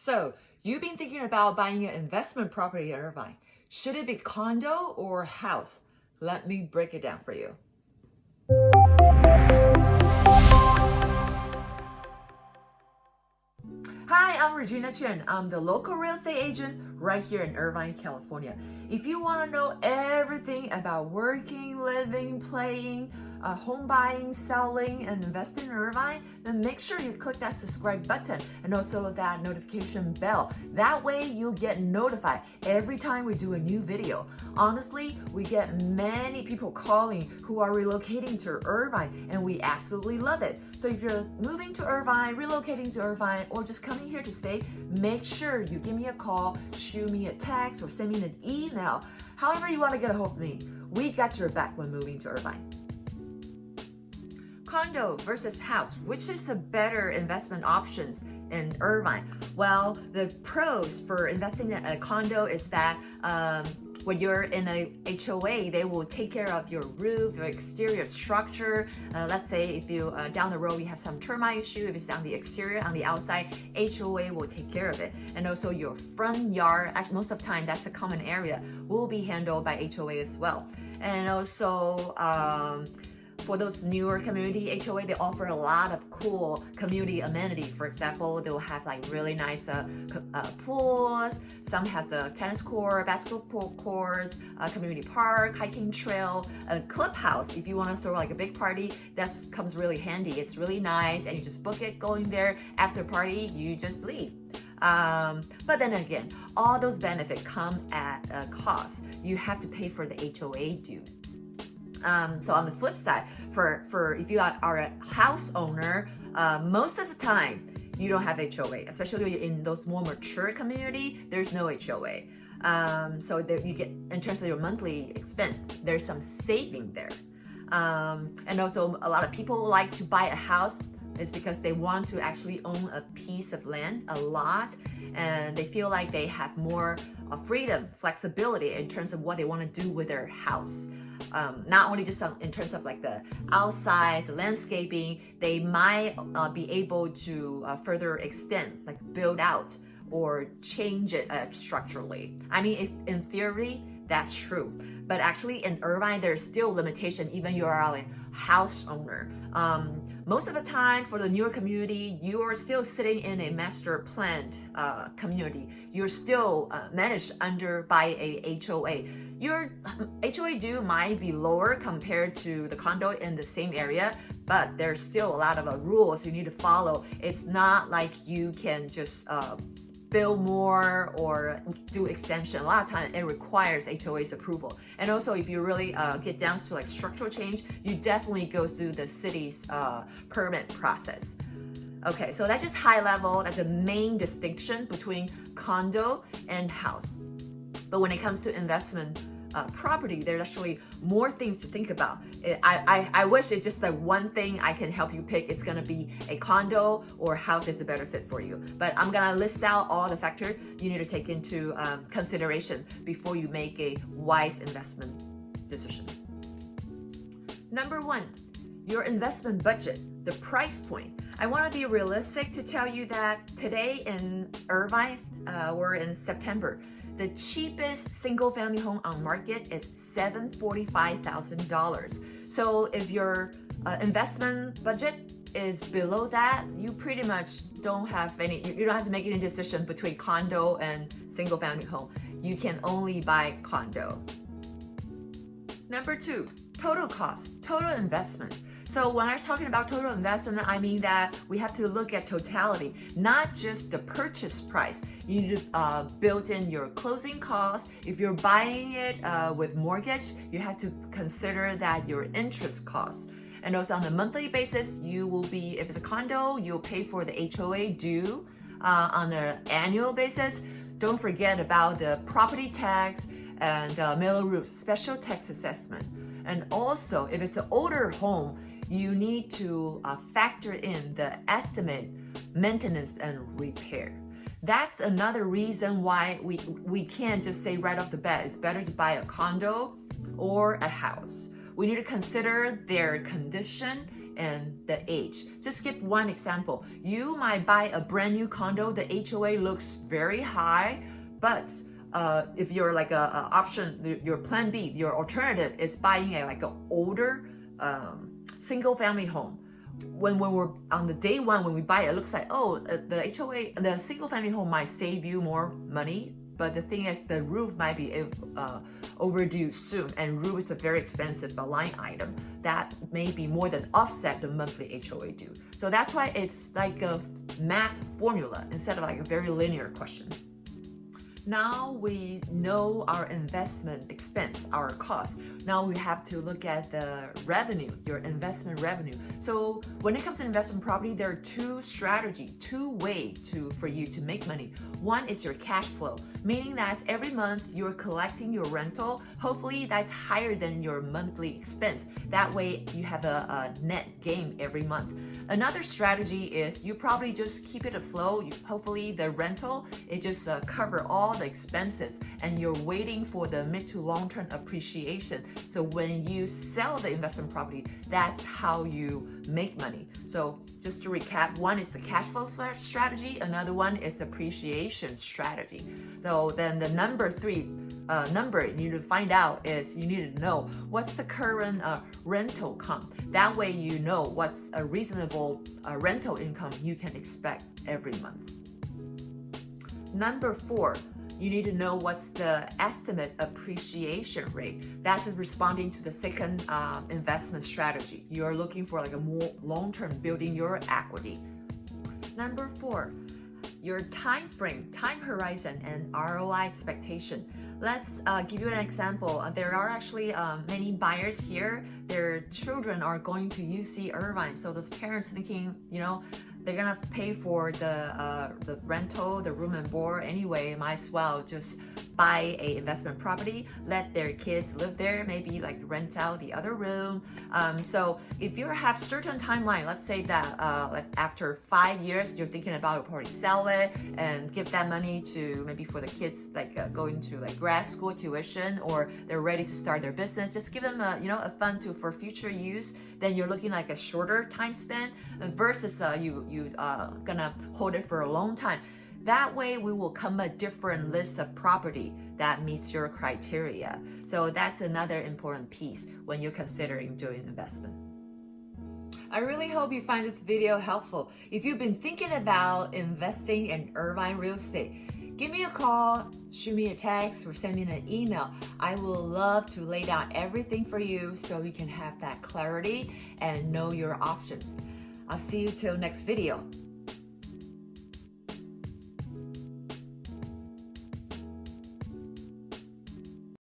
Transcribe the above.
So, you've been thinking about buying an investment property in Irvine. Should it be condo or house? Let me break it down for you. Hi, I'm Regina Chen. I'm the local real estate agent right here in Irvine, California. If you want to know everything about working, living, playing, home buying, selling, and investing in Irvine, then make sure you click that subscribe button and also that notification bell. That way you'll get notified every time we do a new video. Honestly, we get many people calling who are relocating to Irvine, and we absolutely love it. So if you're moving to Irvine, relocating to Irvine, or just coming here to stay, make sure you give me a call, shoot me a text, or send me an email. However you want to get a hold of me, we got your back when moving to Irvine. Condo versus house, which is a better investment options in Irvine? Well, the pros for investing in a condo is that when you're in a HOA, they will take care of your roof, your exterior structure. Let's say if you down the road you have some termite issue, if it's on the exterior, on the outside, HOA will take care of it. And also your front yard, actually most of the time that's a common area, will be handled by HOA as well. And also for those newer community HOA, they offer a lot of cool community amenities. For example, they'll have like really nice pools. Some has a tennis court, basketball courts, a community park, hiking trail, a clubhouse. If you want to throw like a big party, that comes really handy. It's really nice, and you just book it, going there. After party, you just leave. But then again, all those benefits come at a cost. You have to pay for the HOA dues. So on the flip side, for if you are a house owner, most of the time you don't have HOA, especially in those more mature community. There's no HOA. So there you get, in terms of your monthly expense, there's some saving there. And also a lot of people like to buy a house is because they want to actually own a piece of land, a lot, and they feel like they have more freedom, flexibility in terms of what they want to do with their house. Not only just in terms of like the outside, the landscaping, they might be able to further extend, like build out or change it structurally. I mean, if in theory, that's true. But actually in Irvine, there's still limitation even you are a house owner. Most of the time for the newer community, you are still sitting in a master planned community. You're still managed by a HOA. Your HOA due might be lower compared to the condo in the same area, but there's still a lot of rules you need to follow. It's not like you can just build more or do extension. A lot of times it requires HOA's approval. And also if you really get down to like structural change, you definitely go through the city's permit process. Okay, so that's just high level. That's the main distinction between condo and house. But when it comes to investment property, there's actually more things to think about. I wish it's just like one thing I can help you pick. It's gonna be a condo or house is a better fit for you. But I'm gonna list out all the factors you need to take into consideration before you make a wise investment decision. Number one, your investment budget, the price point. I want to be realistic to tell you that today in Irvine, we're in September. The cheapest single family home on market is $745,000. So if your investment budget is below that, you pretty much don't have you don't have to make any decision between condo and single family home. You can only buy condo. Number two, total cost, total investment. So when I was talking about total investment, I mean that we have to look at totality, not just the purchase price. You need to build in your closing costs. If you're buying it with mortgage, you have to consider that your interest costs. And also on a monthly basis, you will be, if it's a condo, you'll pay for the HOA due. On an annual basis, don't forget about the property tax and middle roof special tax assessment. And also, if it's an older home, you need to factor in the estimate maintenance and repair. That's another reason why we can't just say right off the bat, it's better to buy a condo or a house. We need to consider their condition and the age. Just give one example. You might buy a brand new condo, the HOA looks very high, but if you're like a option, your plan B, your alternative is buying a like an older single family home. When we're on the day one, when we buy it, it looks like, oh, the HOA, the single family home might save you more money. But the thing is, the roof might be overdue soon, and roof is a very expensive line item that may be more than offset the monthly HOA due. So that's why it's like a math formula instead of like a very linear question. Now we know our investment expense, our cost. Now we have to look at the revenue, your investment revenue. So when it comes to investment property, there are two ways for you to make money. One is your cash flow, meaning that every month you're collecting your rental. Hopefully that's higher than your monthly expense. That way you have a net gain every month. Another strategy is you probably just keep it afloat. Hopefully the rental, it just cover all the expenses, and you're waiting for the mid to long-term appreciation. So when you sell the investment property, that's how you make money. So just to recap, one is the cash flow strategy, another one is appreciation strategy. So then the number three number you need to find out is you need to know what's the current rental income. That way you know what's a reasonable rental income you can expect every month. Number 4, you need to know what's the estimate appreciation rate. That's responding to the second investment strategy. You're looking for like a more long-term building your equity. Number 4, your time frame, time horizon, and ROI expectation. Let's give you an example. There are actually many buyers here. Their children are going to UC Irvine. So those parents thinking, they're gonna pay for the rental, the room and board anyway. Might as well just buy a investment property, let their kids live there, maybe like rent out the other room. So if you have certain timeline, let's say that after 5 years, you're thinking about probably sell it and give that money to maybe for the kids like going to like grad school tuition, or they're ready to start their business. Just give them a fund for future use. Then you're looking like a shorter time span versus you gonna hold it for a long time. That way we will come a different list of property that meets your criteria. So that's another important piece when you're considering doing investment. I really hope you find this video helpful. If you've been thinking about investing in Irvine real estate, give me a call, shoot me a text, or send me an email. I will love to lay down everything for you so you can have that clarity and know your options. I'll see you till next video.